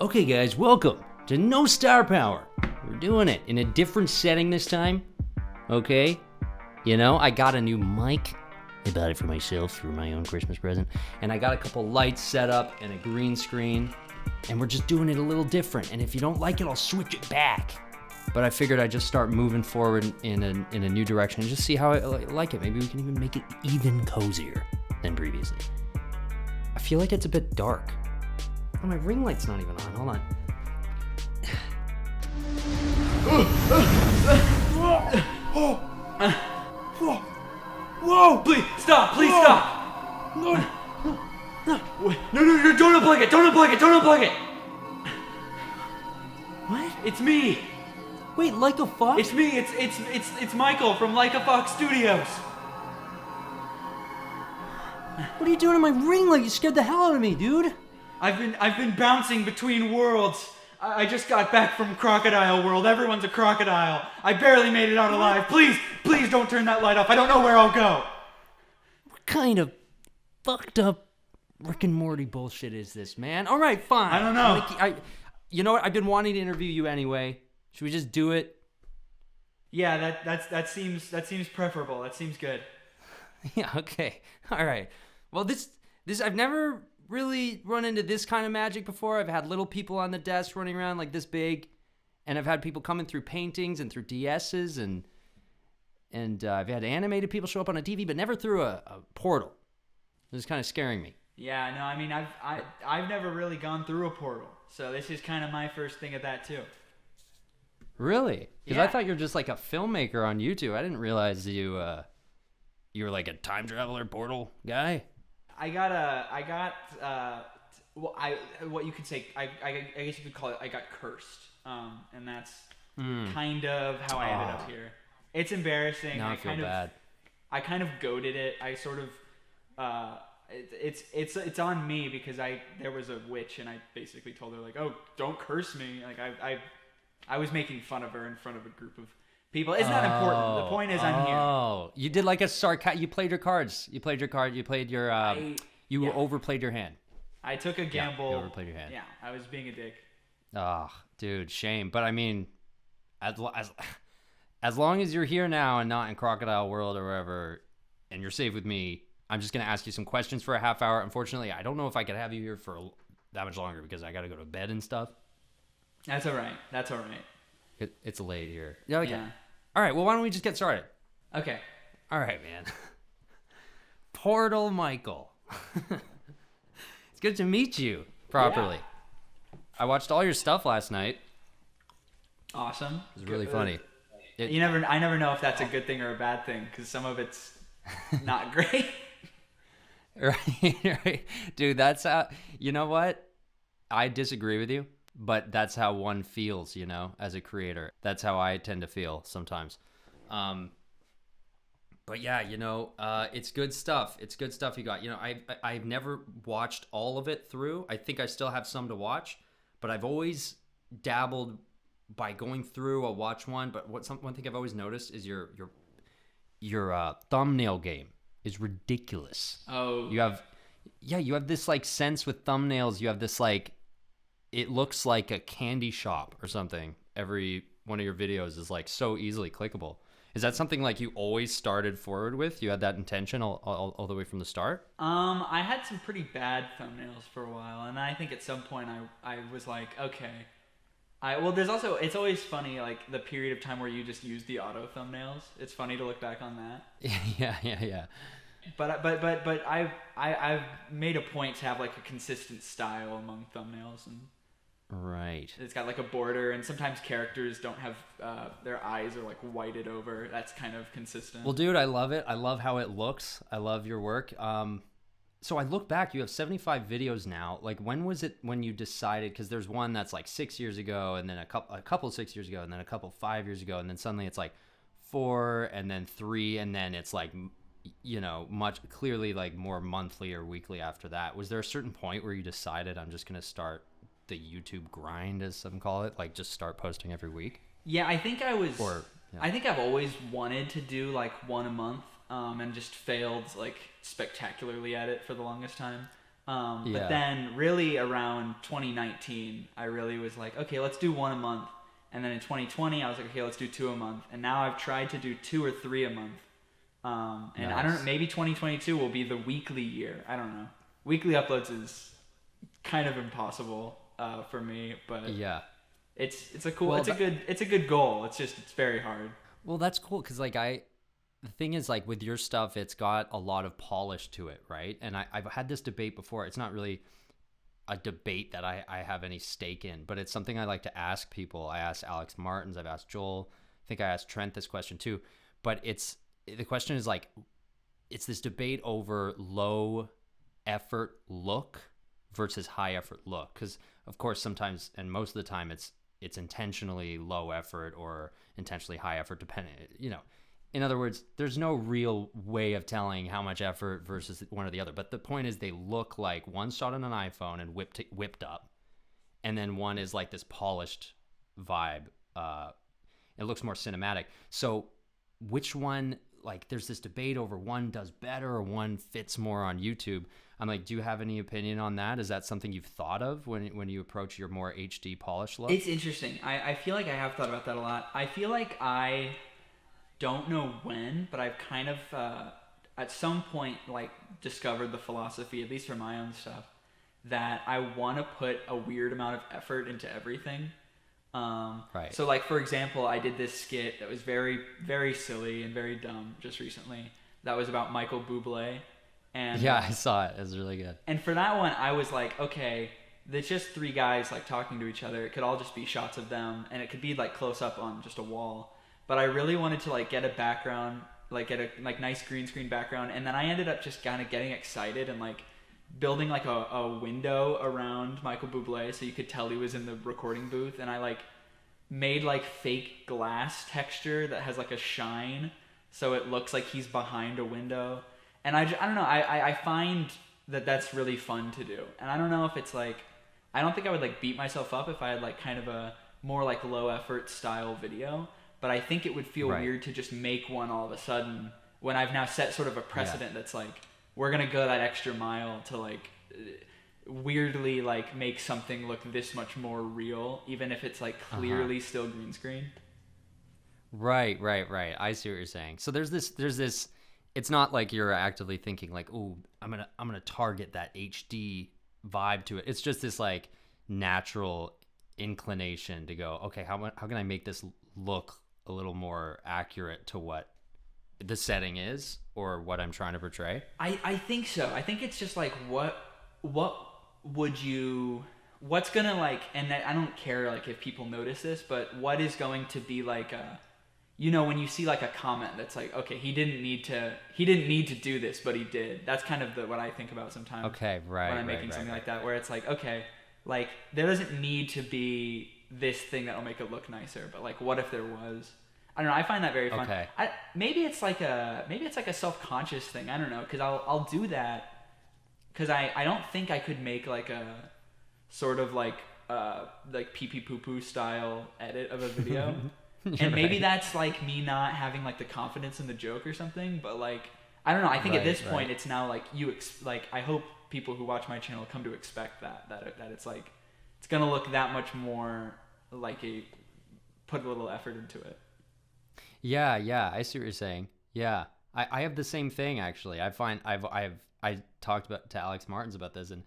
Okay guys, welcome to No Star Power. We're doing it in a different setting this time, okay? You know, I got a new mic. I bought it for myself through my own Christmas present. And I got a couple lights set up and a green screen. And we're just doing it a little different. And if you don't like it, I'll switch it back. But I figured I'd just start moving forward in a new direction and just see how I like it. Maybe we can even make it even cozier than previously. I feel like it's a bit dark. Oh, my ring light's not even on. Hold on. Whoa! Please stop! Please stop! No! No! Don't unplug it! Don't unplug it! Don't unplug it! What? It's me! Wait, Like a Fox? It's me! It's Michael from Like a Fox Studios! What are you doing to my ring light? You scared the hell out of me, dude. I've been bouncing between worlds. I just got back from Crocodile World. Everyone's a crocodile. I barely made it out alive. Please don't turn that light off. I don't know where I'll go. What kind of fucked up Rick and Morty bullshit is this, man? All right, fine. I don't know. You know what? I've been wanting to interview you anyway. Should we just do it? Yeah, that seems preferable. That seems good. Yeah, okay. All right. Well, this I've never really run into this kind of magic before. I've had little people on the desk running around like this big, and I've had people coming through paintings and through DSs, and I've had animated people show up on a TV, but never through a portal. This is kind of scaring me. Yeah, no, I mean, I've never really gone through a portal, so this is kind of my first thing at that too. Really? Because Yeah. I thought you were just like a filmmaker on YouTube. I didn't realize you were like a time traveler portal guy. What you could say, I guess you could call it, I got cursed. And that's kind of how I ended up here. It's embarrassing. Now I feel bad. I kind of goaded it. I sort of, it's on me because there was a witch and I basically told her like, oh, don't curse me. Like I was making fun of her in front of a group of people. It's not important. The point is I'm here. Oh, you did like a you played your cards. You played your card. You played your, overplayed your hand. I took a gamble. You overplayed your hand. Yeah, I was being a dick. Oh, dude, shame. But I mean, as long as you're here now and not in Crocodile World or wherever, and you're safe with me, I'm just going to ask you some questions for a half hour. Unfortunately, I don't know if I could have you here for that much longer because I got to go to bed and stuff. That's all right. It's late here. Yeah, okay. Yeah. All right, well, why don't we just get started? Okay. All right, man. Portal Michael. It's good to meet you properly. Yeah. I watched all your stuff last night. Awesome. It was really funny. I never know if that's a good thing or a bad thing because some of it's not great. Right. Dude, that's how, you know what? I disagree with you, but that's how one feels, you know, as a creator. That's how I tend to feel sometimes. But yeah, you know, it's good stuff. It's good stuff you got. You know, I've never watched all of it through. I think I still have some to watch, but I've always dabbled by going through. I'll watch one, but one thing I've always noticed is your thumbnail game is ridiculous. Oh. You have this like sense with thumbnails. You have this like, it looks like a candy shop or something. Every one of your videos is like so easily clickable. Is that something like you always started forward with? You had that intention all the way from the start? I had some pretty bad thumbnails for a while, and I think at some point I was like, okay. It's always funny, like the period of time where you just use the auto thumbnails. It's funny to look back on that. Yeah. But I've made a point to have like a consistent style among thumbnails, and right. It's got like a border, and sometimes characters don't have their eyes are like whited over. That's kind of consistent. Well, dude, I love it. I love how it looks. I love your work. So I look back, you have 75 videos now. Like, when was it when you decided, because there's one that's like 6 years ago, and then a couple 6 years ago, and then a couple 5 years ago, and then suddenly it's like 4, and then 3, and then it's like, you know, much clearly like more monthly or weekly after that. Was there a certain point where you decided I'm just going to start the YouTube grind, as some call it, like just start posting every week? Yeah, I think I think I've always wanted to do like one a month, and just failed like spectacularly at it for the longest time. But then really around 2019, I really was like, okay, let's do one a month. And then in 2020, I was like, okay, let's do two a month. And now I've tried to do 2 or 3 a month. And nice. I don't know, maybe 2022 will be the weekly year. I don't know. Weekly uploads is kind of impossible for me, but it's a good goal. It's very hard. Well, that's cool because the thing is, like, with your stuff, it's got a lot of polish to it, right? And I've had this debate before. It's not really a debate that I have any stake in, but it's something I like to ask people. I asked Alex Martins, I've asked Joel, I think I asked Trent this question too. But the question is, like, it's this debate over low effort look versus high effort look. Because of course, sometimes and most of the time, it's intentionally low effort or intentionally high effort, depending, you know. In other words, there's no real way of telling how much effort versus one or the other. But the point is, they look like one shot on an iPhone and whipped up, and then one is like this polished vibe. It looks more cinematic. So which one, like, there's this debate over one does better or one fits more on YouTube. I'm like, do you have any opinion on that? Is that something you've thought of when you approach your more HD polished look? It's interesting. I feel like I have thought about that a lot. I feel like I don't know when, but I've kind of at some point like discovered the philosophy, at least for my own stuff, that I want to put a weird amount of effort into everything. Right. So, like, for example, I did this skit that was very, very silly and very dumb just recently. That was about Michael Bublé. And yeah, I saw it. It was really good. And for that one, I was like, okay, there's just 3 guys like talking to each other. It could all just be shots of them, and it could be like close up on just a wall. But I really wanted to like get a background, like get a like nice green screen background, and then I ended up just kind of getting excited and like building like a window around Michael Bublé so you could tell he was in the recording booth, and I like made like fake glass texture that has like a shine so it looks like he's behind a window. And I don't know, I find that that's really fun to do. And I don't know if it's like, I don't think I would like beat myself up if I had like kind of a more like low effort style video, but I think it would feel weird to just make one all of a sudden when I've now set sort of a precedent that's like, we're going to go that extra mile to like weirdly like make something look this much more real, even if it's like clearly still green screen. Right. I see what you're saying. So there's this, it's not like you're actively thinking like, oh, I'm going to target that HD vibe to it. It's just this like natural inclination to go, okay, how can I make this look a little more accurate to what the setting is or what I'm trying to portray? I think so. I think it's just like what's gonna like, and I don't care like if people notice this, but what is going to be like a, you know, when you see like a comment that's like, okay, he didn't need to do this, but he did. That's kind of what I think about sometimes. Okay, right. When I'm making something like that, where it's like, okay, like there doesn't need to be this thing that'll make it look nicer, but like, what if there was? I don't know. I find that very fun. Okay. Maybe it's like a self-conscious thing. I don't know, because I'll do that because I don't think I could make like a sort of like pee pee poo poo style edit of a video. And maybe that's like me not having like the confidence in the joke or something, but like I don't know. I think at this point it's now like I hope people who watch my channel come to expect that it's like it's gonna look that much more like put a little effort into it. Yeah, I see what you're saying. Yeah, I have the same thing actually. I find I talked to Alex Martins about this, and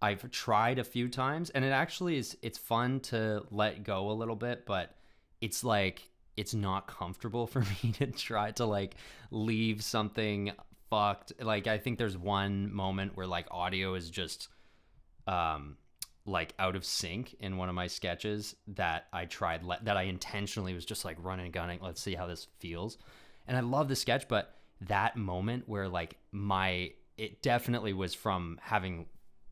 I've tried a few times, and it actually it's fun to let go a little bit, but it's like it's not comfortable for me to try to like leave something fucked. Like I think there's one moment where like audio is just like out of sync in one of my sketches that I tried that I intentionally was just like running and gunning, let's see how this feels. And I love the sketch, but that moment where like it definitely was from having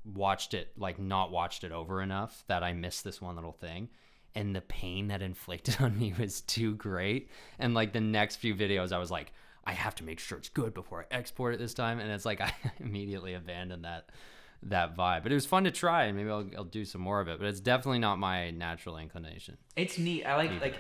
watched it, like not watched it over enough, that I missed this one little thing. And the pain that inflicted on me was too great. And like the next few videos, I was like, I have to make sure it's good before I export it this time. And it's like I immediately abandoned that vibe. But it was fun to try, and maybe I'll do some more of it. But it's definitely not my natural inclination. It's neat. I like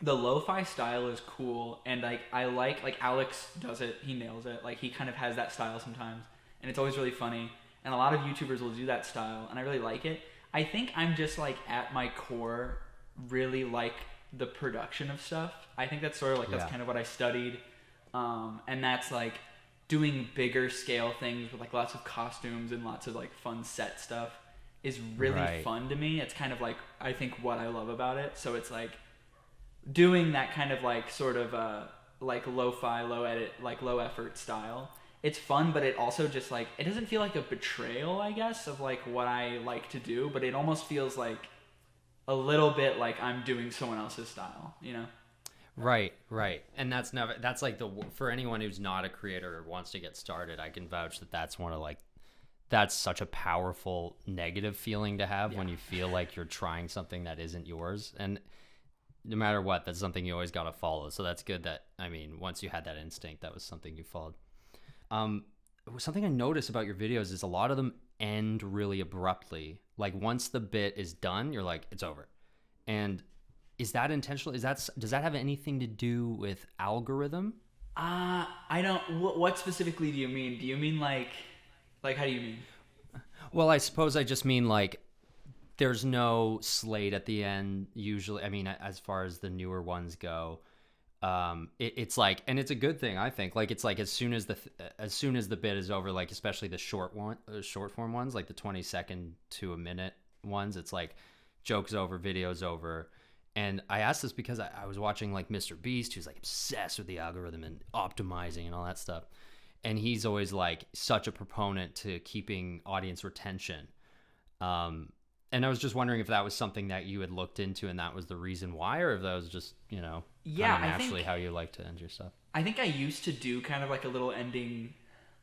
the lo-fi style is cool, and like I like Alex does it. He nails it. Like he kind of has that style sometimes, and it's always really funny. and a lot of YouTubers will do that style, and I really like it. I think I'm just like at my core really like the production of stuff. I think that's sort of like that's kind of what I studied, and that's like doing bigger scale things with like lots of costumes and lots of like fun set stuff is really fun to me. It's kind of like I think what I love about it. So it's like doing that kind of like sort of like lo-fi, low edit, like low effort style. It's fun, but it also just like it doesn't feel like a betrayal, I guess, of like what I like to do, but it almost feels like a little bit like I'm doing someone else's style, you know? Right. And that's like for anyone who's not a creator or wants to get started, I can vouch that that's one of like, that's such a powerful negative feeling to have when you feel like you're trying something that isn't yours. And no matter what, that's something you always got to follow. So that's good that, I mean, once you had that instinct, that was something you followed. Something I notice about your videos is a lot of them end really abruptly. Like once the bit is done, you're like, it's over. And is that intentional? Does that have anything to do with algorithm? I don't. What specifically do you mean? Do you mean like how do you mean? Well, I suppose I just mean like there's no slate at the end usually. I mean, as far as the newer ones go, it's like, and it's a good thing, I think. Like it's like as soon as the bit is over, like especially the short form ones, like the 20-second to a minute ones, it's like joke's over, video's over. And I asked this because I was watching like Mr. Beast, who's like obsessed with the algorithm and optimizing and all that stuff. And he's always like such a proponent to keeping audience retention. And I was just wondering if that was something that you had looked into and that was the reason why, or if that was just, you know, kind of naturally how you like to end your stuff. I think I used to do kind of like a little ending,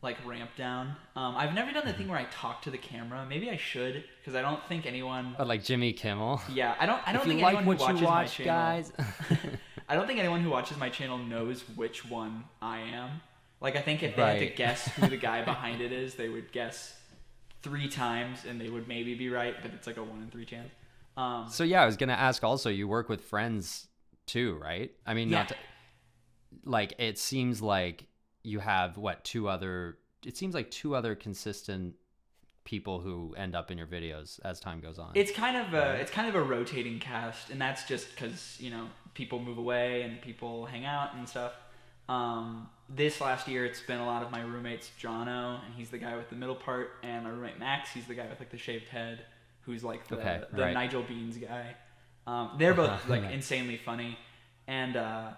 like ramp down. I've never done the thing where I talk to the camera. Maybe I should, because I don't think anyone. But like Jimmy Kimmel. Yeah, I don't think anyone who watches my channel. Guys. I don't think anyone who watches my channel knows which one I am. Like I think if they had to guess who the guy behind it is, they would guess 3 times and they would maybe be right, but it's like a 1 in 3 chance. So yeah, I was gonna ask also, you work with friends too, right? I mean, not to, like it seems like you have two other consistent people who end up in your videos as time goes on. It's kind of a rotating cast, and that's just because, you know, people move away and people hang out and stuff. This last year, it's been a lot of my roommates, Jono, and he's the guy with the middle part, and my roommate Max, he's the guy with like the shaved head, who's like the Nigel Beans guy. They're both like insanely funny. And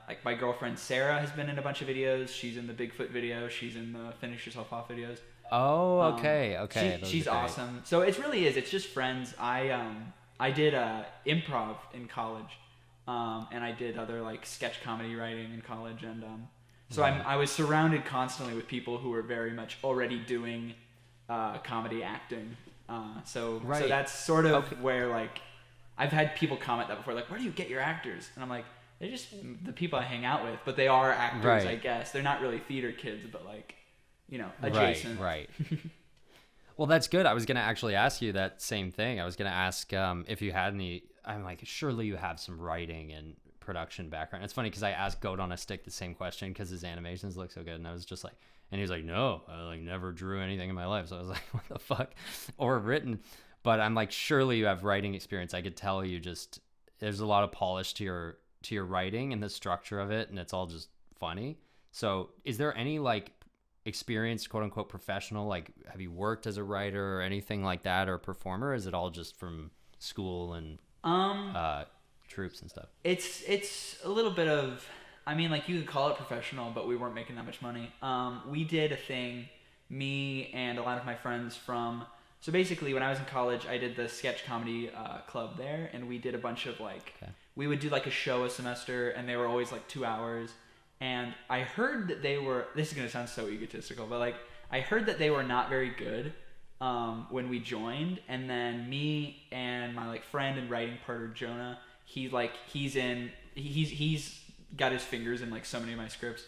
like my girlfriend Sarah has been in a bunch of videos. She's in the Bigfoot video. She's in the Finish Yourself Off videos. Oh, okay. She's awesome. So it really is. It's just friends. I did improv in college, and I did other like sketch comedy writing in college, and so I was surrounded constantly with people who were very much already doing comedy acting. So that's sort of where like I've had people comment that before, like, where do you get your actors? And I'm like, they're just the people I hang out with, but they are actors, I guess. They're not really theater kids, but like, you know, adjacent. Right. Well, that's good. I was going to actually ask you that same thing. I was going to ask if you had any, I'm like, surely you have some writing and production background. It's funny because I asked Goat on a Stick the same question because his animations look so good. And I was just like, and he was like, no, I like never drew anything in my life. So I was like, what the fuck? Or written. But I'm like, surely you have writing experience. I could tell you just, there's a lot of polish to your writing and the structure of it. And it's all just funny. So is there any like experienced, quote unquote, professional, like have you worked as a writer or anything like that, or a performer? Or is it all just from school and troops and stuff? It's a little bit of, I mean, like you could call it professional, but we weren't making that much money. We did a thing, me and a lot of my friends from, so basically when I was in college, I did the sketch comedy club there, and we did a bunch of like, we would do like a show a semester, and they were always like 2 hours. And I heard that they were, this is going to sound so egotistical, but like I heard that they were not very good when we joined. And then me and my like friend and writing partner Jonah, he's got his fingers in like so many of my scripts.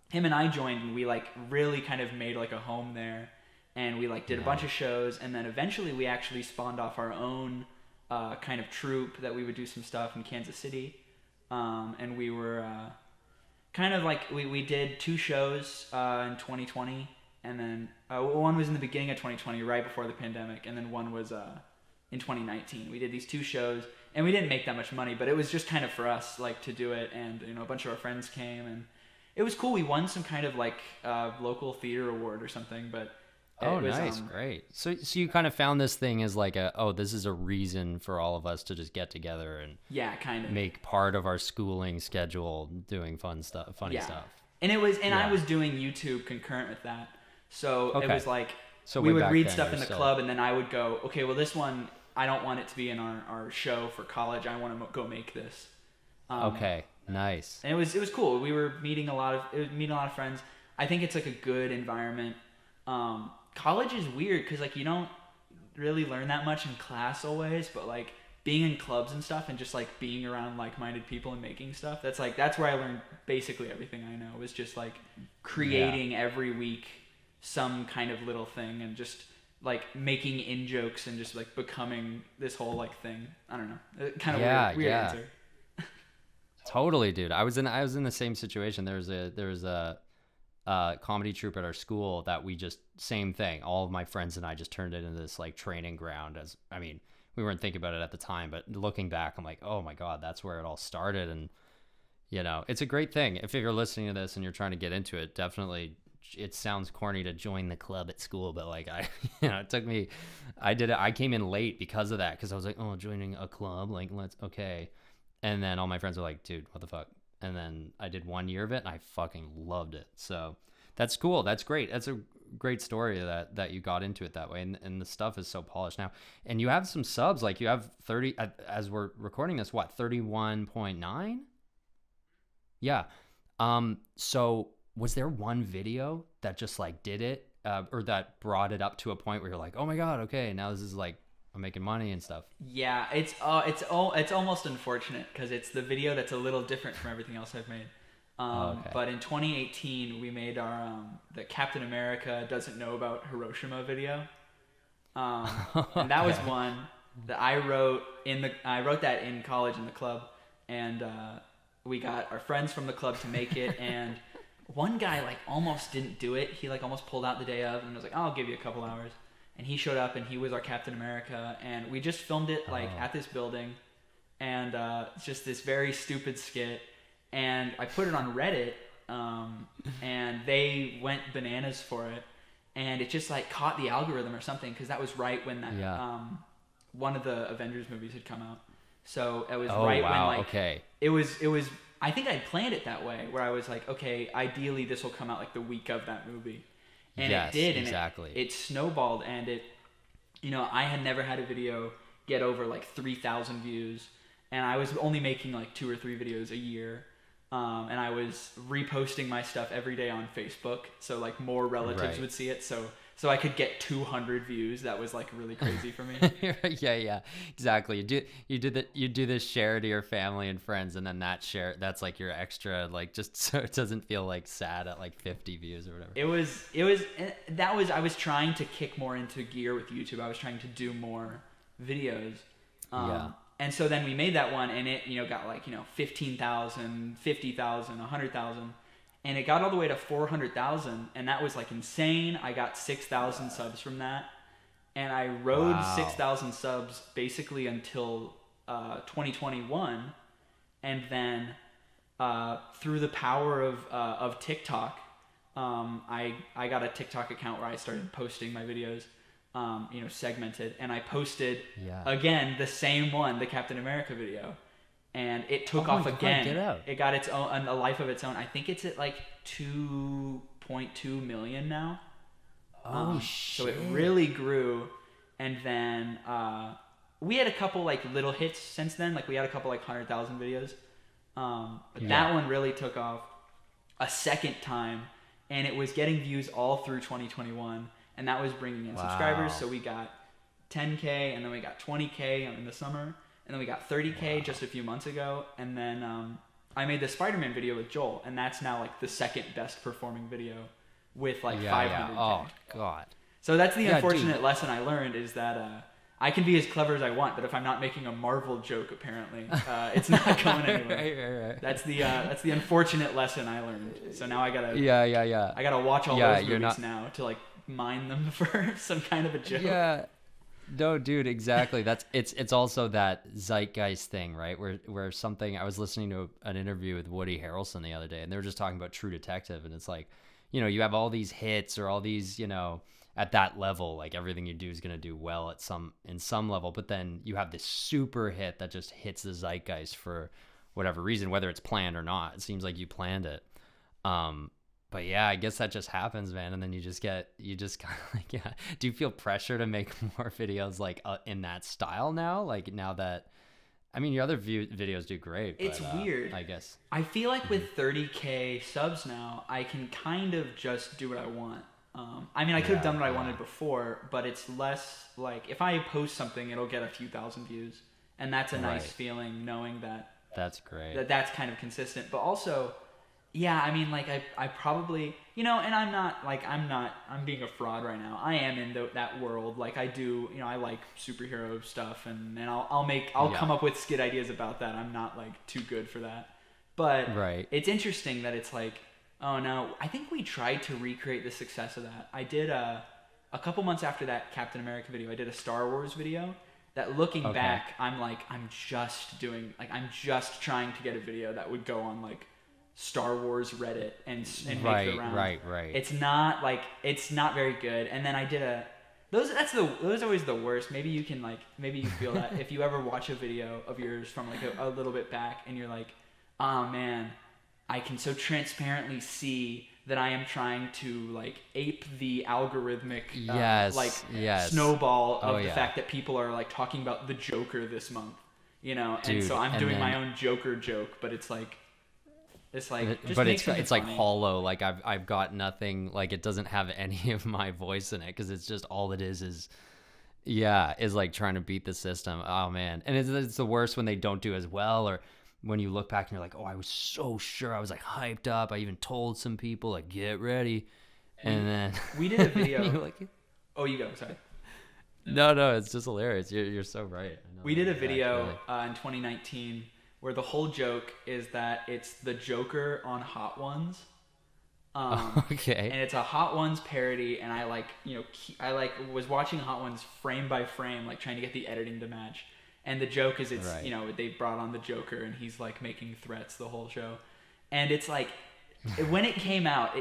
Him and I joined, and we like really kind of made like a home there, and we like did a bunch of shows, and then eventually we actually spawned off our own kind of troupe that we would do some stuff in Kansas City. And we were kind of like we did 2 shows in 2020, and then one was in the beginning of 2020, right before the pandemic, and then one was in 2019. We did these 2 shows, and we didn't make that much money, but it was just kind of for us, like, to do it, and a bunch of our friends came, and it was cool. We won some kind of like local theater award or something, but Oh, it was, nice, great. So you kind of found this thing as like this is a reason for all of us to just get together and yeah, kind of make part of our schooling schedule doing funny stuff. And it was, and I was doing YouTube concurrent with that, so it was like so we way would back read then, stuff you're in the still- club, and then I would go, okay, well, this one I don't want it to be in our show for college. I want to go make this. Okay, nice. And it was cool. We were meeting a lot of friends. I think it's like a good environment. College is weird because like you don't really learn that much in class always, but like being in clubs and stuff and just like being around like-minded people and making stuff, that's where I learned basically everything I know. It was just like creating every week some kind of little thing and just like making in jokes and just like becoming this whole like thing. I don't know. Kind of weird answer. Totally, dude. I was in the same situation. There was a comedy troupe at our school that we just same thing. All of my friends and I just turned it into this like training ground. We weren't thinking about it at the time, but looking back, I'm like, oh my God, that's where it all started. And it's a great thing. If you're listening to this and you're trying to get into it, definitely. It sounds corny to join the club at school, but like it took me. I did it. I came in late because of that, because I was like, oh, joining a club, like okay. And then all my friends were like, dude, what the fuck? And then I did 1 year of it and I fucking loved it. So that's cool. That's great. That's a great story that you got into it that way. And the stuff is so polished now. And you have some subs, like you have 30, as we're recording this, 31.9? Yeah. So was there one video that just like did it or that brought it up to a point where you're like, oh my God, okay, now this is like, I'm making money and stuff? Yeah, it's almost unfortunate because it's the video that's a little different from everything else I've made. Okay. But in 2018, we made our the Captain America Doesn't Know About Hiroshima video, and that was one that I wrote that in college in the club, and we got our friends from the club to make it, and one guy like almost didn't do it. He like almost pulled out the day of, and was like, I'll give you a couple hours. And he showed up, and he was our Captain America, and we just filmed it like at this building, and it's just this very stupid skit. And I put it on Reddit, and they went bananas for it, and it just like caught the algorithm or something, because that was right when that one of the Avengers movies had come out. So it was when like it was. I think I'd planned it that way, where I was like, okay, ideally this will come out like the week of that movie. And it did, and exactly. It snowballed, and it, I had never had a video get over like 3,000 views, and I was only making like 2 or 3 videos a year, and I was reposting my stuff every day on Facebook, so like more relatives would see it, so I could get 200 views. That was like really crazy for me. yeah, exactly. You do this share to your family and friends, and then that's like your extra, like just so it doesn't feel like sad at like 50 views or whatever. I was trying to kick more into gear with YouTube. I was trying to do more videos. And so then we made that one, and it got like 15,000, 50,000, 100,000. And it got all the way to 400,000, and that was like insane. I got 6,000 subs from that, and I rode 6,000 subs basically until 2021, and then through the power of TikTok, I got a TikTok account where I started posting my videos, segmented, and I posted again the same one, the Captain America video. And it took off again. It got its own a life of its own. I think it's at like 2.2 million now. Shit! So it really grew, and then we had a couple like little hits since then. Like we had a couple like 100,000 videos, but that one really took off a second time, and it was getting views all through 2021, and that was bringing in subscribers. So we got 10K, and then we got 20K in the summer. And then we got 30K just a few months ago. And then I made the Spider-Man video with Joel. And that's now like the second best performing video with like 500K. Oh, God. So that's the unfortunate lesson I learned, is that I can be as clever as I want, but if I'm not making a Marvel joke, apparently, it's not going anywhere. Right. That's the unfortunate lesson I learned. So now I gotta Yeah. I gotta watch all Yeah, those you're movies not- now to like mine them for some kind of a joke. Yeah. No, dude, exactly. It's also that zeitgeist thing, right? Where something, I was listening to an interview with Woody Harrelson the other day, and they were just talking about True Detective, and it's like, you know, you have all these hits or all these, you know, at that level, like everything you do is going to do well in some level, but then you have this super hit that just hits the zeitgeist for whatever reason, whether it's planned or not. It seems like you planned it. But yeah, I guess that just happens, man. And then you just kind of like, yeah. Do you feel pressure to make more videos like in that style now? Like now that, I mean, your other videos do great. But, It's weird. I guess. I feel like with 30K subs now, I can kind of just do what I want. I mean, I could have done what I wanted before, but it's less like if I post something, it'll get a few thousand views, and that's a nice feeling knowing that. That's great. That's kind of consistent, but also. Yeah, I mean, like, I probably, you know, and I'm being a fraud right now. I am in that world. Like, I do, you know, I like superhero stuff, and I'll come up with skit ideas about that. I'm not, like, too good for that. But it's interesting that it's like, oh, no, I think we tried to recreate the success of that. I did, a couple months after that Captain America video, I did a Star Wars video that looking back, I'm just trying to get a video that would go on, like, Star Wars Reddit and make the round. Right. It's not very good. And then I did those are always the worst. Maybe you feel that if you ever watch a video of yours from like a little bit back and you're like, oh man, I can so transparently see that I am trying to like ape the algorithmic snowball of the fact that people are like talking about the Joker this month, you know, and so I'm doing my own Joker joke, but it's like just but it's like hollow. Like I've got nothing. Like it doesn't have any of my voice in it because it's just all it is like trying to beat the system. Oh man, and it's the worst when they don't do as well, or when you look back and you're like, oh, I was so sure, I was like hyped up. I even told some people like get ready, and then we did a video. like, oh, you go. Sorry. No, it's just hilarious. You're so right. We did a video in 2019. Where the whole joke is that it's the Joker on Hot Ones. Okay. And it's a Hot Ones parody, and I was watching Hot Ones frame by frame, like trying to get the editing to match. And the joke is you know, they brought on the Joker, and he's like making threats the whole show. And it's like, when it came out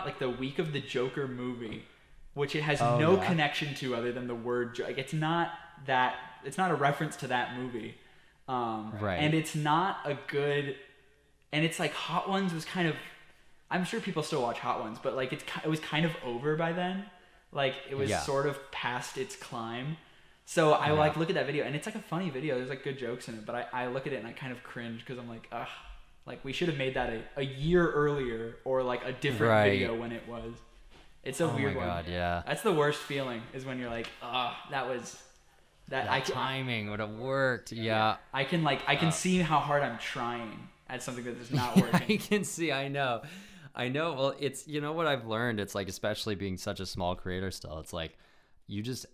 like the week of the Joker movie, which it has no connection to other than the word, like it's not a reference to that movie. And it's not a good, and it's like Hot Ones was kind of, I'm sure people still watch Hot Ones, but like it was kind of over by then. Like it was sort of past its climb. So I like look at that video, and it's like a funny video. There's like good jokes in it, but I look at it and I kind of cringe because I'm like, ugh, like we should have made that a year earlier or like a different video when it was. It's a weird one. Oh my God, yeah. That's the worst feeling is when you're like, that was. That timing would have worked. Yeah. I can see how hard I'm trying at something that is not working. I can see. I know. Well, it's, you know what I've learned. It's like, especially being such a small creator still, it's like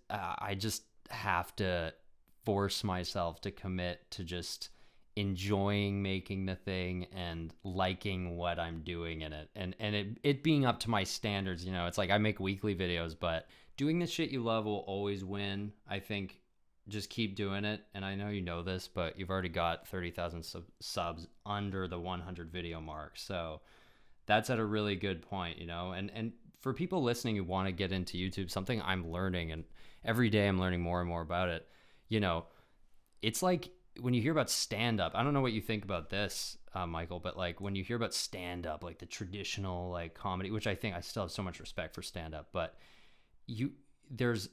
I just have to force myself to commit to just enjoying making the thing and liking what I'm doing in it. And it being up to my standards, you know, it's like I make weekly videos, but doing the shit you love will always win. I think just keep doing it. And I know you know this, but you've already got 30,000 subs under the 100 video mark. So that's at a really good point, you know, and for people listening who want to get into YouTube, something I'm learning, and every day I'm learning more and more about it. You know, it's like when you hear about stand-up, I don't know what you think about this, Michael, but like when you hear about stand-up, like the traditional like comedy, which I think I still have so much respect for stand-up, but there's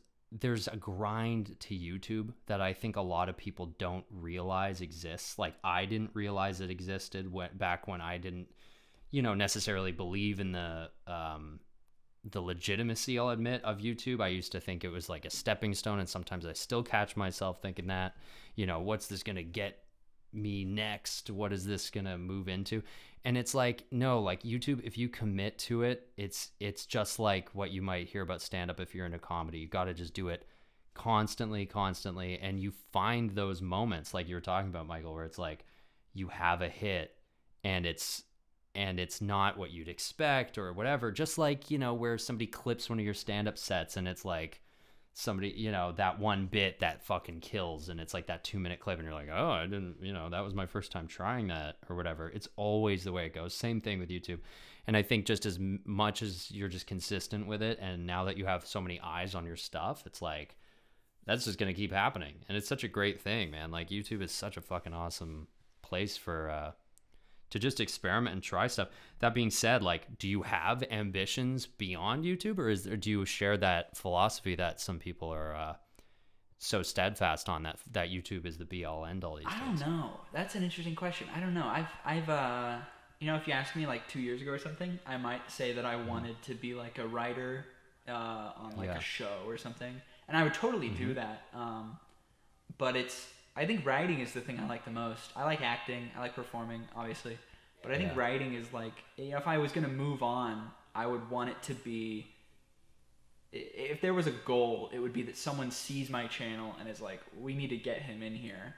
a grind to YouTube that I think a lot of people don't realize exists. Like I didn't realize it existed back when I didn't, you know, necessarily believe in the legitimacy, I'll admit, of YouTube. I used to think it was like a stepping stone, and sometimes I still catch myself thinking that, you know, what's this going to get me next? What is this going to move into? And it's like, no, like YouTube, if you commit to it, it's just like what you might hear about stand-up if you're into comedy. You got to just do it constantly, and you find those moments like you were talking about, Michael, where it's like you have a hit and it's not what you'd expect or whatever, just like, where somebody clips one of your stand-up sets and it's like somebody, that one bit that fucking kills, and it's like that 2-minute clip and you're like, oh, I didn't, that was my first time trying that or whatever. It's always the way it goes. Same thing with YouTube. And I think just as much as you're just consistent with it, and now that you have so many eyes on your stuff, it's like that's just going to keep happening. And it's such a great thing, man. Like, YouTube is such a fucking awesome place for to just experiment and try stuff. That being said, like, do you have ambitions beyond YouTube, or do you share that philosophy that some people are so steadfast on, that YouTube is the be all end all these days? I don't know. That's an interesting question. I don't know. I've if you asked me like 2 years ago or something, I might say that I wanted to be like a writer on like a show or something, and I would totally do that. But I think writing is the thing I like the most. I like acting, I like performing, obviously, but I think writing is like, if I was gonna move on, I would want it to be, if there was a goal, it would be that someone sees my channel and is like, we need to get him in here,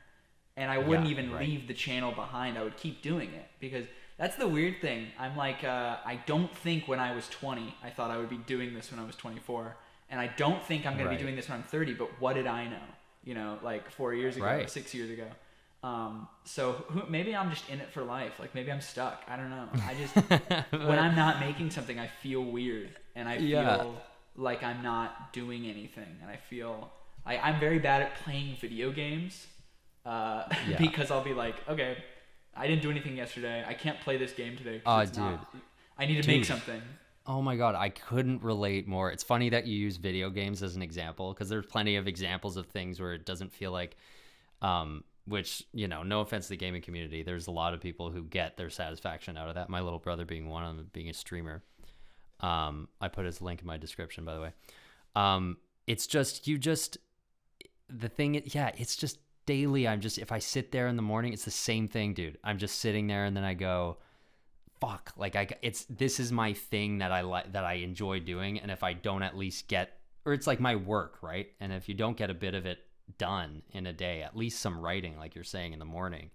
and I wouldn't even leave the channel behind. I would keep doing it, because that's the weird thing. I'm like, I don't think when I was 20, I thought I would be doing this when I was 24. And I don't think I'm going to be doing this when I'm 30, but what did I know? Like 4 years ago, or 6 years ago. So maybe I'm just in it for life. Like, maybe I'm stuck. I don't know. I just, when I'm not making something, I feel weird. And I feel like I'm not doing anything. And I feel, I'm very bad at playing video games. Because I'll be like, okay, I didn't do anything yesterday. I can't play this game today. I need to make something. Oh my God, I couldn't relate more. It's funny that you use video games as an example, because there's plenty of examples of things where it doesn't feel like, which, no offense to the gaming community, there's a lot of people who get their satisfaction out of that. My little brother being one of them, being a streamer. I put his link in my description, by the way. It's just, the thing, it's just daily. If I sit there in the morning, it's the same thing, dude. I'm just sitting there and then I go, fuck, like this is my thing that I like, that I enjoy doing. And if I don't at least get, or it's like my work, right? And if you don't get a bit of it done in a day, at least some writing, like you're saying, in the morning,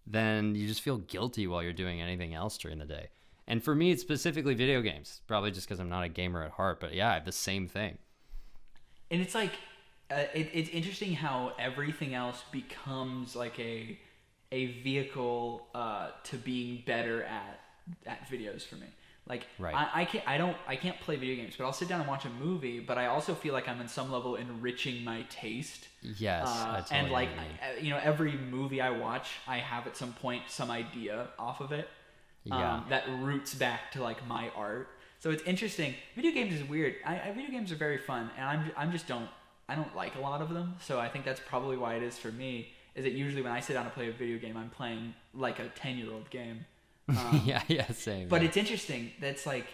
then you just feel guilty while you're doing anything else during the day. And for me, it's specifically video games, probably just because I'm not a gamer at heart, but yeah, I have the same thing. And it's like, it's interesting how everything else becomes like a vehicle to being better at videos for me. Like, I can't play video games, but I'll sit down and watch a movie, but I also feel like I'm in some level enriching my taste. Yes. I totally and like, agree. every movie I watch, I have at some point some idea off of it that roots back to like my art. So it's interesting. Video games is weird. Video games are very fun, and I don't like a lot of them. So I think that's probably why it is for me, is that usually when I sit down to play a video game, I'm playing like a 10-year-old game. Same. But it's interesting. That's like,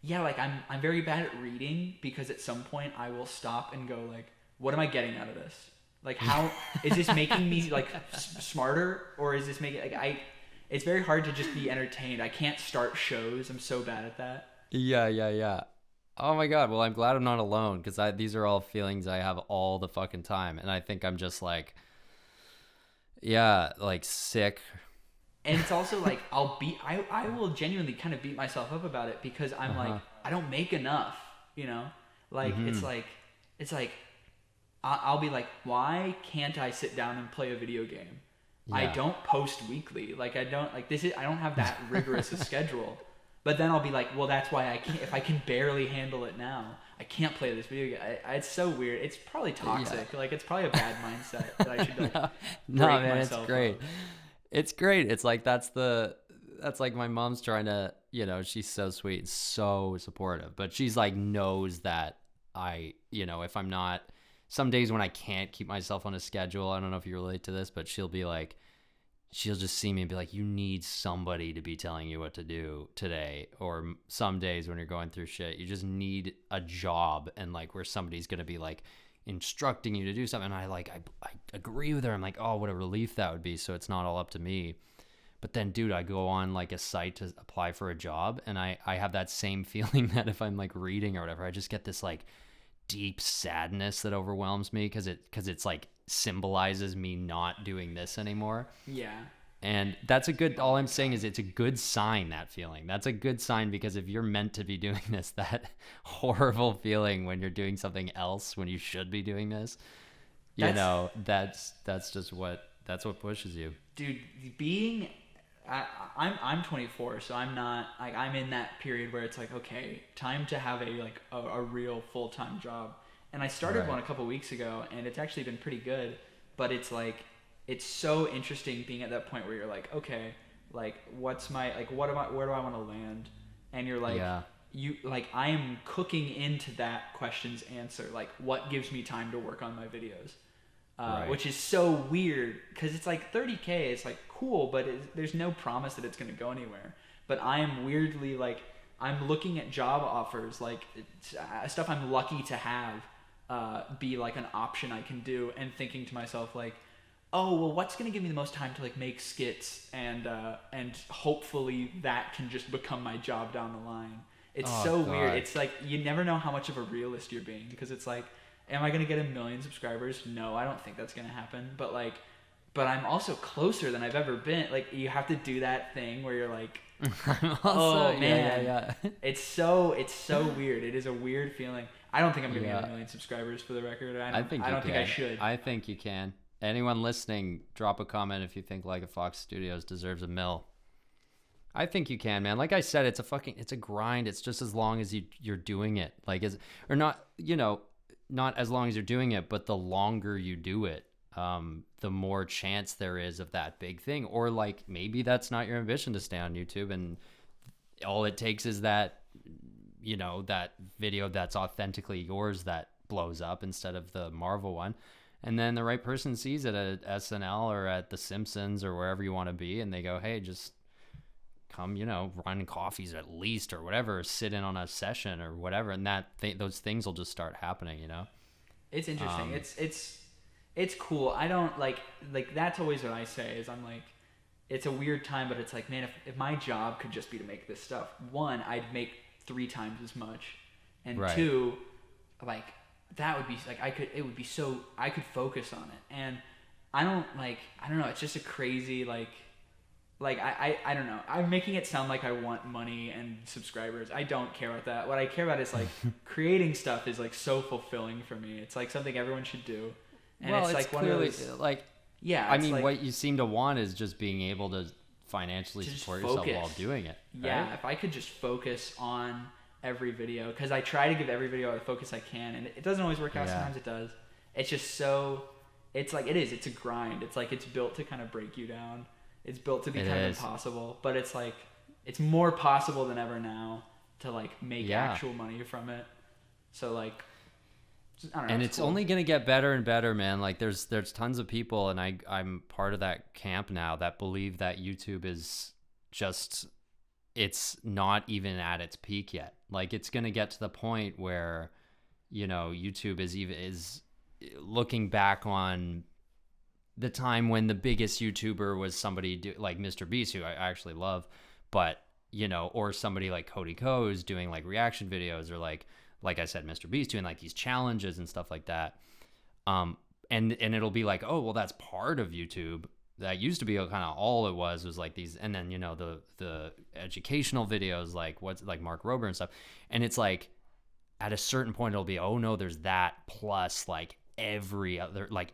like I'm very bad at reading, because at some point I will stop and go like, what am I getting out of this? Like, how is this making me like smarter, or is this making like it's very hard to just be entertained. I can't start shows. I'm so bad at that. Yeah. Oh my God. Well, I'm glad I'm not alone, because these are all feelings I have all the fucking time, and I think I'm just like, like sick. And it's also like, I will genuinely kind of beat myself up about it, because I'm like, I don't make enough, like, it's like, I'll be like, why can't I sit down and play a video game? Yeah. I don't post weekly. Like, I don't have that rigorous a schedule. But then I'll be like, well, that's why I can't, if I can barely handle it now, I can't play this video game. It's so weird. It's probably toxic. Yeah. Like, it's probably a bad mindset that I should like no, man, it's great. It's great. It's like, that's like my mom's trying to, she's so sweet and so supportive, but she's like, knows that if I'm not, some days when I can't keep myself on a schedule, I don't know if you relate to this, but she'll just see me and be like, you need somebody to be telling you what to do today. Or some days when you're going through shit, you just need a job, and like where somebody's going to be like instructing you to do something. And I agree with her. I'm like, oh, what a relief that would be. So it's not all up to me. But then, dude, I go on like a site to apply for a job, and I have that same feeling that if I'm like reading or whatever, I just get this like deep sadness that overwhelms me because it's like symbolizes me not doing this anymore. Yeah. And that's a good, all I'm saying is it's a good sign, that feeling. That's a good sign, because if you're meant to be doing this, that horrible feeling when you're doing something else when you should be doing this, that's just that's what pushes you. Dude, I'm 24, so I'm not, like, I'm in that period where it's like, okay, time to have a real full-time job. And I started one a couple weeks ago, and it's actually been pretty good, but it's like, it's so interesting being at that point where you're like, okay, like, what's my, like, where do I want to land? And you're like, I am cooking into that question's answer. Like, what gives me time to work on my videos? Which is so weird, because it's like 30K, it's like cool, but there's no promise that it's going to go anywhere. But I am weirdly, like, I'm looking at job offers, like, stuff I'm lucky to have be like an option I can do, and thinking to myself, like, oh, well, what's going to give me the most time to, like, make skits, and hopefully that can just become my job down the line. It's weird. It's like, you never know how much of a realist you're being, because it's like, am I going to get 1 million subscribers? No, I don't think that's going to happen. But, like, I'm also closer than I've ever been. Like, you have to do that thing where you're like, oh, man. Yeah. It's so weird. It is a weird feeling. I don't think I'm going to get 1 million subscribers, for the record. I don't think I should. I think you can. Anyone listening, drop a comment if you think Like a Fox Studios deserves 1 mil. I think you can, man. Like I said, it's a grind. It's just as long as you're doing it. Like, not as long as you're doing it, but the longer you do it, the more chance there is of that big thing. Or, like, maybe that's not your ambition to stay on YouTube, and all it takes is that, that video that's authentically yours that blows up instead of the Marvel one. And then the right person sees it at SNL or at The Simpsons or wherever you want to be, and they go, hey, just come, run coffees at least, or whatever, sit in on a session or whatever, and those things will just start happening. It's interesting. It's cool. I don't like that's always what I say is, I'm like, it's a weird time, but it's like, man, if my job could just be to make this stuff, one, I'd make 3 times as much, and two, like, that would be like, I could focus on it. And I don't know, it's just a crazy, like I don't know. I'm making it sound like I want money and subscribers. I don't care about that. What I care about is, like, creating stuff is, like, so fulfilling for me. It's like something everyone should do. And well, it's like clearly, one of those, like, yeah. I mean, like, what you seem to want is just being able to financially to support yourself while doing it. Right? Yeah, if I could just focus on every video, because I try to give every video the focus I can, and it doesn't always work out. Sometimes it does. It's just it's like, it's a grind. It's like, it's built to kind of break you down. It's built to be kind of impossible, but it's like, it's more possible than ever now to, like, make actual money from it. So, like, I don't know. And it's cool. Only going to get better and better, man. Like, there's tons of people, and I'm part of that camp now, that believe that YouTube is just, it's not even at its peak yet. Like, it's going to get to the point where, YouTube is looking back on the time when the biggest YouTuber was somebody like Mr. Beast, who I actually love, but, or somebody like Cody Ko, who's doing, like, reaction videos, or like I said, Mr. Beast doing, like, these challenges and stuff like that. And it'll be like, oh, well, that's part of YouTube. That used to be kind of all it was like these, and then, the educational videos, like what's like Mark Rober and stuff. And it's like, at a certain point, it'll be, oh no, there's that, plus, like, every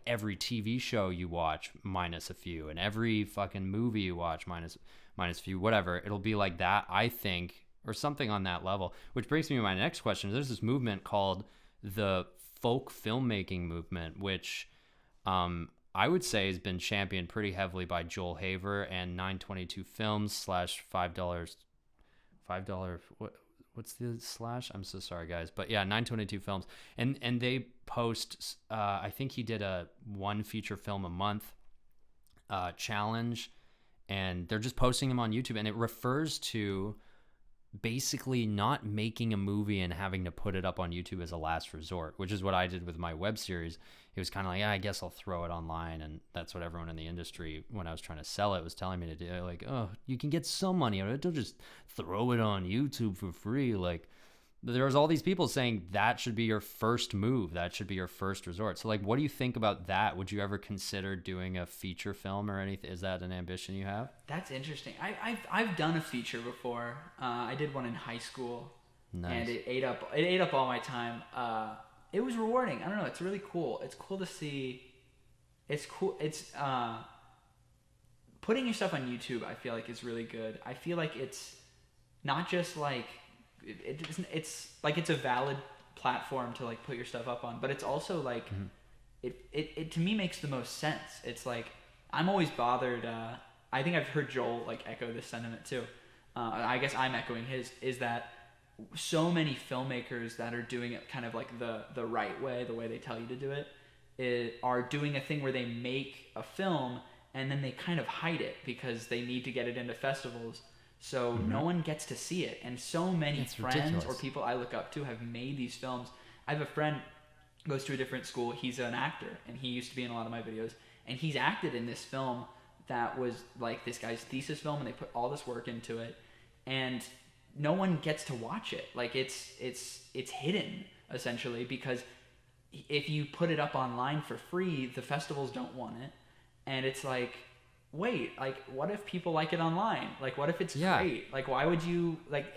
every TV show you watch minus a few, and every fucking movie you watch minus a few, whatever. It'll be like that, I think, or something on that level. Which brings me to my next question. There's this movement called the folk filmmaking movement, which I would say has been championed pretty heavily by Joel Haver and 922 Films / $5. What's the slash? I'm so sorry, guys. But yeah, 922 Films. And they post, I think he did a 1 feature film a month challenge. And they're just posting them on YouTube. And it refers to basically not making a movie and having to put it up on YouTube as a last resort, which is what I did with my web series. It was kind of like, yeah, I guess I'll throw it online. And that's what everyone in the industry, when I was trying to sell it, was telling me to do. Like, oh, you can get some money out of it. Don't just throw it on YouTube for free. Like, there's all these people saying that should be your first move. That should be your first resort. So like, what do you think about that? Would you ever consider doing a feature film or anything? Is that an ambition you have? That's interesting. I've done a feature before. I did one in high school. Nice. And it ate up all my time. It was rewarding. I don't know. It's really cool. It's cool to see. It's cool. It's putting your stuff on YouTube. I feel like is really good. I feel like it's not just like it's like it's a valid platform to like put your stuff up on, but it's also like it to me makes the most sense. It's like I'm always bothered. I think I've heard Joel like echo this sentiment too. I guess I'm echoing his. Is that so many filmmakers that are doing it kind of like the right way, the way they tell you to do it, are doing a thing where they make a film and then they kind of hide it because they need to get it into festivals. So no one gets to see it. And so many friends ridiculous. Or people I look up to have made these films. I have a friend who goes to a different school. He's an actor, and he used to be in a lot of my videos. And he's acted in this film that was like this guy's thesis film, and they put all this work into it. And no one gets to watch it. Like it's hidden essentially, because if you put it up online for free, the festivals don't want it. And it's like, wait, like what if people like it online? Like what if it's great? Like why would you like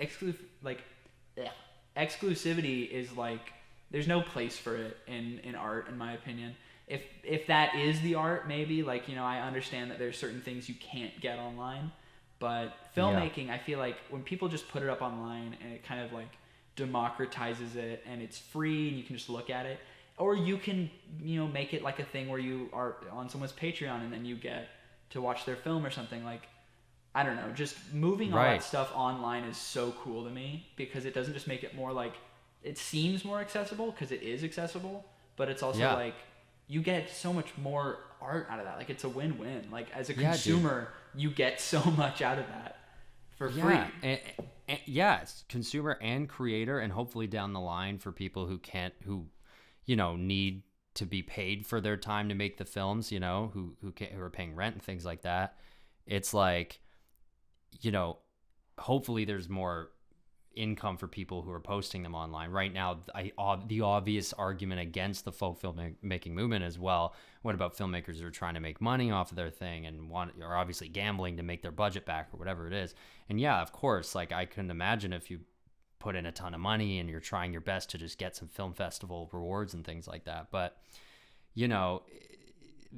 exclusivity is like there's no place for it in art, in my opinion. If that is the art, maybe like, you know, I understand that there's certain things you can't get online. But filmmaking, I feel like when people just put it up online and it kind of like democratizes it and it's free and you can just look at it, or you can, you know, make it like a thing where you are on someone's Patreon and then you get to watch their film or something. Like, I don't know, just moving all that stuff online is so cool to me, because it doesn't just make it more like, it seems more accessible because it is accessible, but it's also like you get so much more art out of that. Like it's a win-win. Like as a consumer, you get so much out of that for free. And it's consumer and creator, and hopefully down the line for people who you know, need to be paid for their time to make the films, you know, who are paying rent and things like that. It's like, you know, hopefully there's more income for people who are posting them online. Right now, the obvious argument against the folk filmmaking movement as well, what about filmmakers who are trying to make money off of their thing and are obviously gambling to make their budget back or whatever it is. And yeah, of course, like I couldn't imagine if you put in a ton of money and you're trying your best to just get some film festival rewards and things like that. But, you know,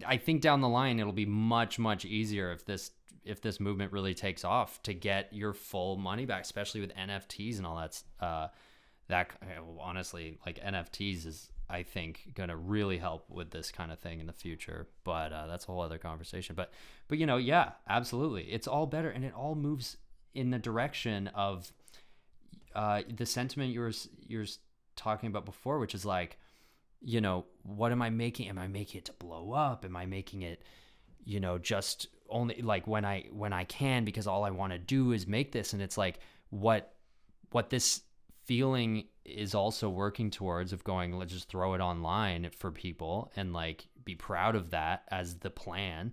I think down the line it'll be much, much easier if this movement really takes off to get your full money back, especially with NFTs and all that. Honestly, like NFTs is, I think, going to really help with this kind of thing in the future. But that's a whole other conversation. But you know, yeah, absolutely. It's all better, and it all moves in the direction of the sentiment you were talking about before, which is like, you know, what am I making? Am I making it to blow up? Am I making it, you know, just only like when I can, because all I want to do is make this? And it's like what this feeling is also working towards, of going, let's just throw it online for people and like be proud of that as the plan.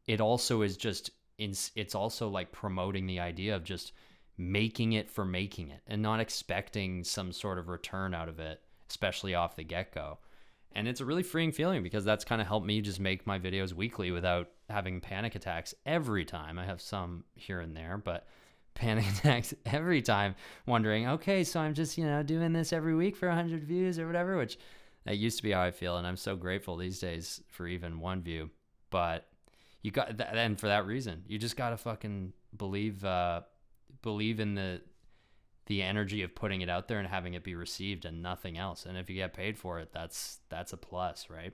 It also is just it's also like promoting the idea of just making it for making it and not expecting some sort of return out of it, especially off the get-go. And it's a really freeing feeling, because that's kind of helped me just make my videos weekly without having panic attacks every time. I have some here and there, but panic attacks every time, wondering, okay, so I'm just, you know, doing this every week for 100 views or whatever, which that used to be how I feel. And I'm so grateful these days for even one view. But you got that, and for that reason, you just got to fucking believe in the energy of putting it out there and having it be received and nothing else. And if you get paid for it, that's a plus, right?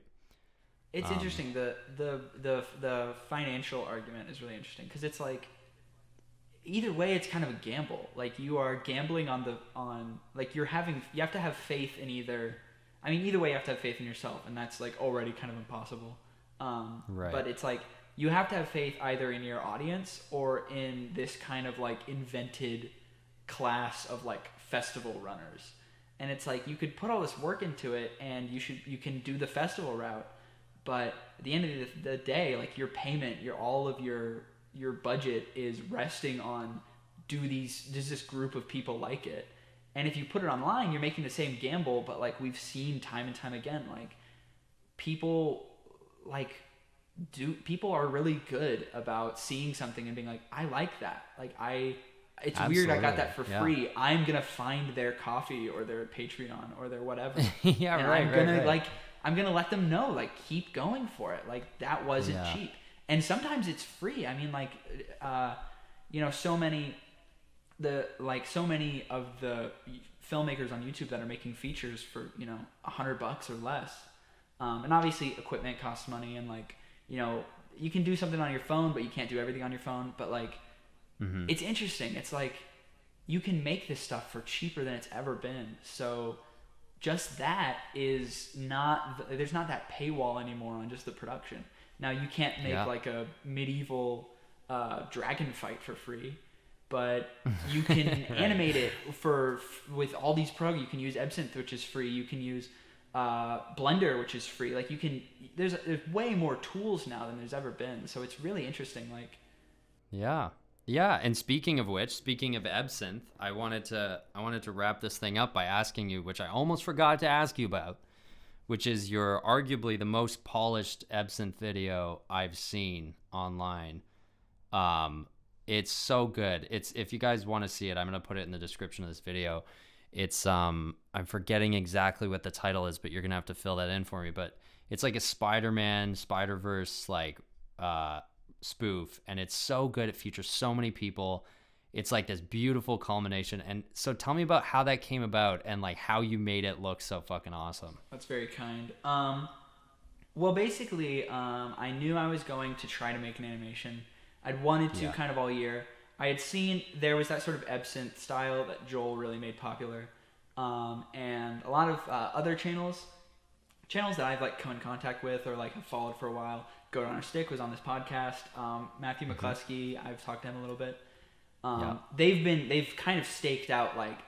It's interesting. The financial argument is really interesting, because it's like, either way, it's kind of a gamble. Like you are gambling on like you have to have faith in either. I mean, either way, you have to have faith in yourself, and that's like already kind of impossible. Right. But it's like you have to have faith either in your audience or in this kind of like invented class of like festival runners. And it's like you could put all this work into it, and you can do the festival route, but at the end of the day, like your payment, all of your budget is resting on does this group of people like it. And if you put it online, you're making the same gamble, but like we've seen time and time again, like people are really good about seeing something and being like, I like that. Like it's weird I got that for free. I'm going to find their coffee or their Patreon or their whatever. Yeah, and right, I'm going right, to right. I'm going to let them know, like, keep going for it. Like, that wasn't cheap. And sometimes it's free. I mean, like, so many of the filmmakers on YouTube that are making features for, $100 or less. And obviously equipment costs money, and like, you can do something on your phone, but you can't do everything on your phone. But like, it's interesting. It's like, you can make this stuff for cheaper than it's ever been. So just that is there's not that paywall anymore on just the production. Now you can't make like a medieval dragon fight for free, but you can animate it with all these programs. You can use Absinthe, which is free. You can use Blender, which is free. Like there's way more tools now than there's ever been. So it's really interesting. Like, yeah. And speaking of Absinthe, I wanted to wrap this thing up by asking you, which I almost forgot to ask you about, which is your arguably the most polished Absinthe video I've seen online. It's so good. If you guys want to see it, I'm going to put it in the description of this video. It's I'm forgetting exactly what the title is, but you're going to have to fill that in for me. But it's like a Spider-Man, Spider-Verse like spoof, and it's so good. It features so many people. It's like this beautiful culmination. And so tell me about how that came about and like how you made it look so fucking awesome. That's very kind. Well, basically, I knew I was going to try to make an animation. I'd wanted to kind of all year. I had seen there was that sort of Absinthe style that Joel really made popular. And a lot of other channels that I've like come in contact with or like have followed for a while. Go Down Our Stick was on this podcast. Matthew McCluskey, I've talked to him a little bit. They've kind of staked out like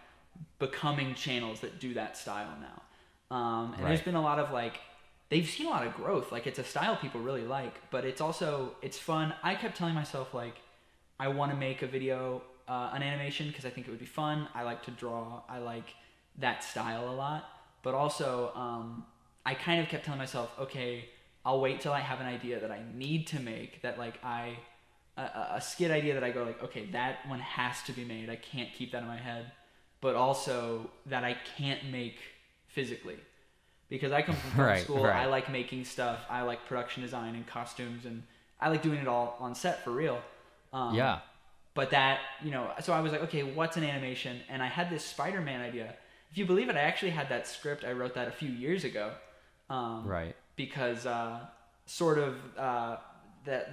becoming channels that do that style now. And there's been a lot of like, they've seen a lot of growth. Like, it's a style people really like, but it's fun. I kept telling myself like, I want to make a video, an animation, because I think it would be fun. I like to draw. I like that style a lot. But also, I kind of kept telling myself, okay, I'll wait till I have an idea that I need to make, that like a skit idea that I go like, okay, that one has to be made. I can't keep that in my head. But also that I can't make physically. Because I come from film school, I like making stuff. I like production design and costumes, and I like doing it all on set for real. But that, so I was like, okay, what's an animation? And I had this Spider-Man idea. If you believe it, I actually had that script. I wrote that a few years ago. Because the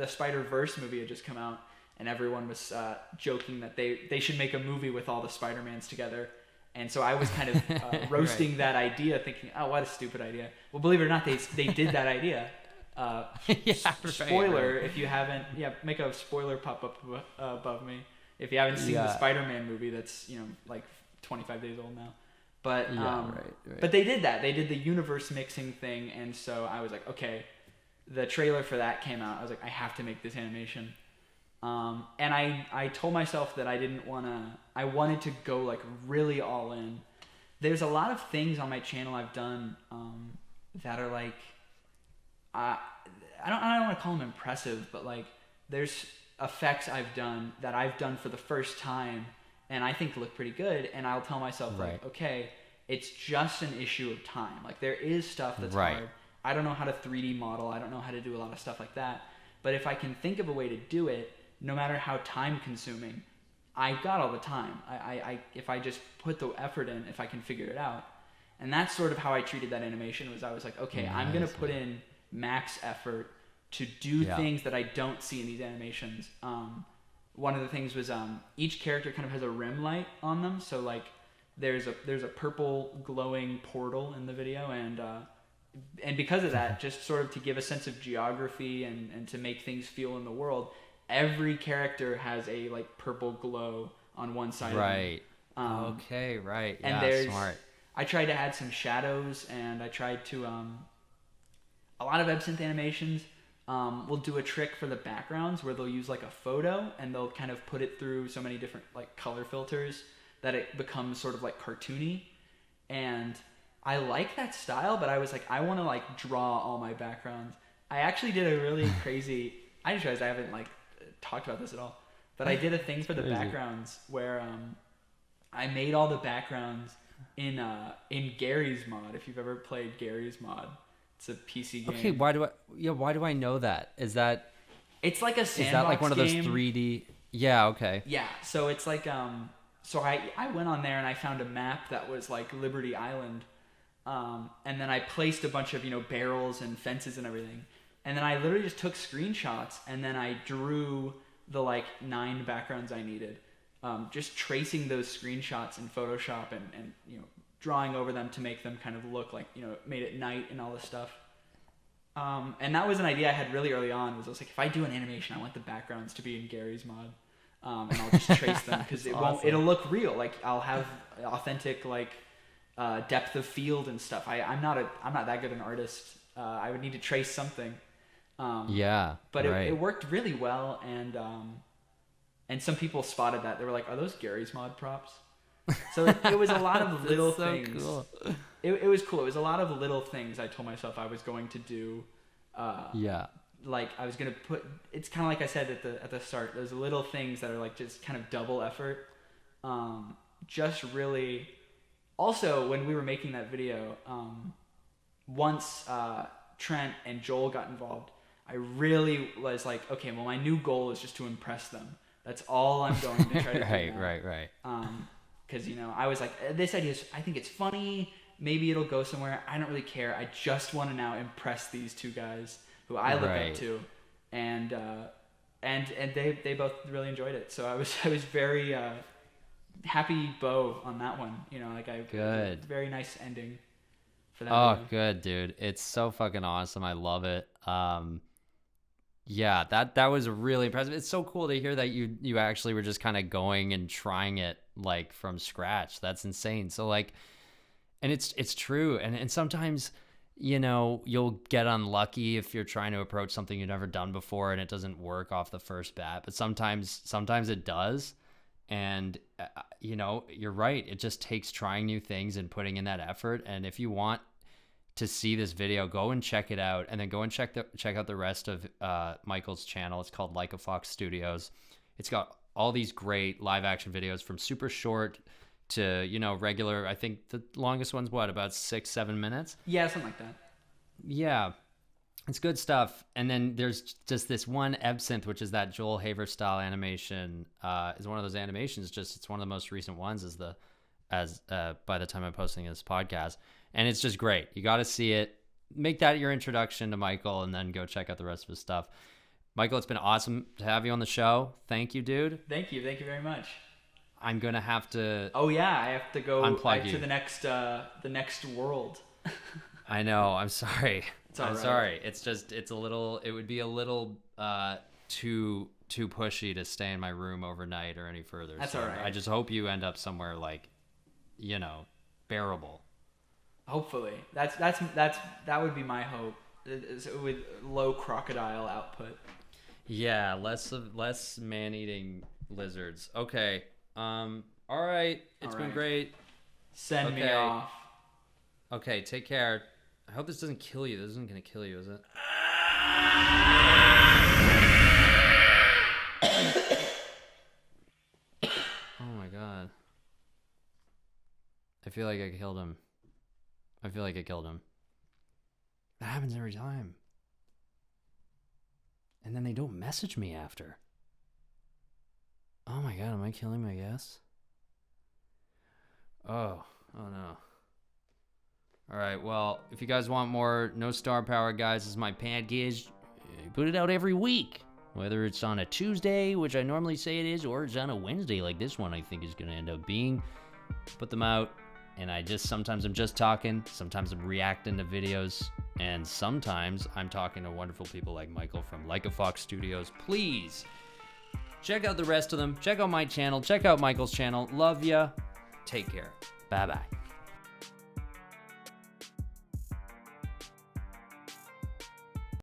Spider-Verse movie had just come out, and everyone was joking that they should make a movie with all the Spider-Mans together. And so I was kind of roasting that idea, thinking, oh, what a stupid idea. Well, believe it or not, they did that idea. Spoiler, if you haven't, make a spoiler pop up above me. If you haven't seen the Spider-Man movie, that's, like 25 days old now. But but they did that. They did the universe mixing thing, and so I was like, okay. The trailer for that came out. I was like, I have to make this animation. And I told myself that I wanted to go like really all in. There's a lot of things on my channel I've done that are like, I don't want to call them impressive, but like there's effects I've done for the first time and I think look pretty good. And I'll tell myself like, okay, it's just an issue of time. Like there is stuff that's hard. I don't know how to 3D model. I don't know how to do a lot of stuff like that. But if I can think of a way to do it, no matter how time consuming, I've got all the time. If I just put the effort in, if I can figure it out. And that's sort of how I treated that animation. Was I was like, okay, I'm going to put in max effort to do things that I don't see in these animations. One of the things was each character kind of has a rim light on them. So like there's a purple glowing portal in the video, and because of that, just sort of to give a sense of geography and to make things feel in the world, every character has a like purple glow on one side of them. Okay, right. And there's smart. I tried to add some shadows, and I tried to a lot of Absinthe animations will do a trick for the backgrounds where they'll use like a photo and they'll kind of put it through so many different like color filters that it becomes sort of like cartoony. And I like that style, but I was like, I want to like draw all my backgrounds. I actually did a really crazy, I just realized I haven't like talked about this at all, but I did a thing for the backgrounds where I made all the backgrounds in Gary's Mod. If you've ever played Gary's Mod, it's a PC game. Okay, why do I know that? Is that it's like a sandbox Is that like one of those game. 3D? Yeah, okay. Yeah, so it's like so I went on there and I found a map that was like Liberty Island. And then I placed a bunch of, barrels and fences and everything. And then I literally just took screenshots and then I drew the like 9 backgrounds I needed. Just tracing those screenshots in Photoshop and drawing over them to make them kind of look like, made it night and all this stuff. And that was an idea I had really early on. I was like, if I do an animation, I want the backgrounds to be in Gary's Mod. And I'll just trace them because it'll look real. Like I'll have authentic like depth of field and stuff. I'm not that good an artist. I would need to trace something. But right. it worked really well, and some people spotted that. They were like, "Are those Gary's Mod props?" So it was a lot of little things. Cool. It was cool. It was a lot of little things I told myself I was going to do. Like I was gonna put. It's kind of like I said at the start. Those little things that are like just kind of double effort. Just really. Also, when we were making that video, once Trent and Joel got involved, I really was like, okay, well, my new goal is just to impress them. That's all I'm going to try to do. Right. Because, I was like, this idea I think it's funny. Maybe it'll go somewhere. I don't really care. I just want to now impress these 2 guys who I look up to. And they both really enjoyed it. So I was very happy bow on that one. Good. Very nice ending for that video. Good, dude. It's so fucking awesome. I love it. Yeah, that was really impressive. It's so cool to hear that you actually were just kind of going and trying it like from scratch. That's insane. So like, and it's true. And sometimes, you'll get unlucky if you're trying to approach something you've never done before and it doesn't work off the first bat. But sometimes it does. And, you're right. It just takes trying new things and putting in that effort. And if you want to see this video, go and check it out, and then go and check out the rest of Michael's channel. It's called Like a Fox Studios. It's got all these great live action videos from super short to regular. I think the longest one's about 6-7 minutes. Yeah, something like that. Yeah, it's good stuff. And then there's just this one absinthe, which is that Joel Haver style animation. Is one of those animations. It's one of the most recent ones. By the time I'm posting this podcast. And it's just great. You got to see it. Make that your introduction to Michael, and then go check out the rest of his stuff. Michael, it's been awesome to have you on the show. Thank you, dude. Thank you very much. I'm gonna have to. Oh yeah, I have to go unplug to the next world. I know. I'm sorry. I'm sorry. It's a little. It would be a little too pushy to stay in my room overnight or any further. That's so all right. I just hope you end up somewhere like, bearable. Hopefully, that would be my hope. With low crocodile output. Yeah, less man-eating lizards. Okay. All right. It's been great. Send me off. Okay, take care. I hope this doesn't kill you. This isn't gonna kill you, is it? Oh my god. I feel like I killed him. That happens every time. And then they don't message me after. Oh my god, am I killing my guests? Oh no. Alright, well, if you guys want more No Star Power, guys, this is my podcast. I put it out every week. Whether it's on a Tuesday, which I normally say it is, or it's on a Wednesday, like this one I think is going to end up being. Put them out, and sometimes I'm just talking, sometimes I'm reacting to videos, and sometimes I'm talking to wonderful people like Michael from Like a Fox Studios. Please, check out the rest of them. Check out my channel. Check out Michael's channel. Love ya. Take care. Bye-bye.